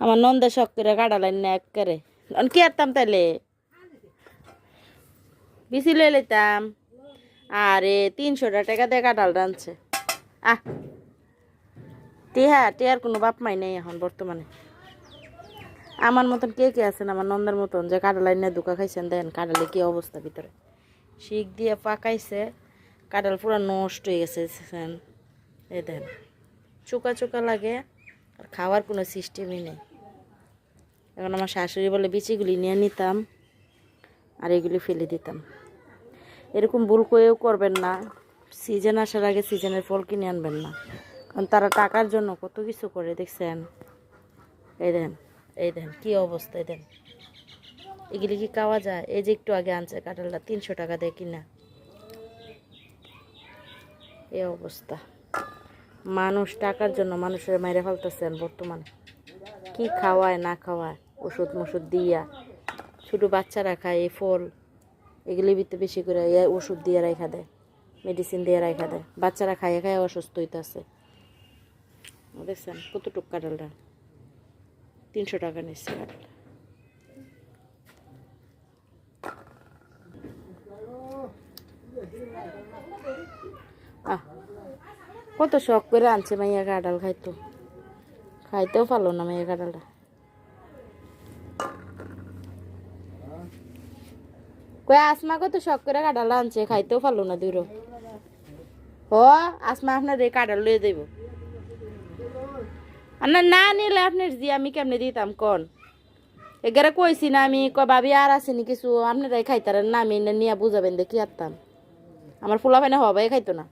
আমার নন্দে শখ করে কাটালেন না এক করে কি আরতাম তাইলে বেশি লয়ে লইতাম আরে 300 টাকা দিয়ে কাঁঠাল রাঁধছে আহ টিহার কোনো বাপ মাই নেই এখন বর্তমানে আমার মতন কে কে আছেন আমার নন্দার মতন যে কাঁঠাল আইনে দুকা খাইছেন দেন কাঁঠালে কি অবস্থা ভিতরে শিক দিয়ে পাকাইছে কাঁঠাল পুরো নষ্ট হয়ে গেছে এই দেন চোকা চোকা লাগে আর খাওয়ার কোনো সিস্টেমই নেই এখন আমার শাশুড়ি বলে বিচিগুলি নিয়ে নিতাম আর এগুলি ফেলে দিতাম এরকম ভুল করেও করবেন না সিজন আসার আগে সিজনের ফল কিনে আনবেন না কারণ তারা টাকার জন্য কত কিছু করে দেখছেন এই দেন কি অবস্থা এই দেন এগুলি কি খাওয়া যায় এই যে একটু আগে আনছে কাঁঠালটা 300 টাকা দিয়ে কিনা এই অবস্থা মানুষ টাকার জন্য মানুষের মেরে ফেলতেছেন বর্তমানে কি খাওয়ায় না খাওয়ায় ওষুধ মষুধ দিয়া ছোটো বাচ্চারা খায় এই ফল এগুলি ভিতরে বেশি করে ওষুধ দিয়ে রাখা দেয় মেডিসিন দিয়ে রাখা দেয় বাচ্চারা খাইয়ে খাইয়ে অসুস্থ হইতেছে দেখছেন কতটুক কাঁঠালটা 300 টাকা নিচ্ছে কাঁঠালটা কত শখ করে আনছে মাইয়া কাঁঠাল খাইতেও পারলো না মাইয়া কাঁঠালটা কই আসমা কত শখ করে কাঁঠাল আনছে খাইতেও পারলো না দূর ও আসমা আপনার এই কাঁঠাল লয়ে দেব না নিলে আপনার জি আমি কেমনে দিতাম কোন এগারে কইছি না আমি ভাবি আর আসেনি কিছু আপনারাই খাইতারেন না আমি নিয়ে বুঝাবেন দেখি আরতাম আমার ফুলা ভাই না হবাই খাইতো না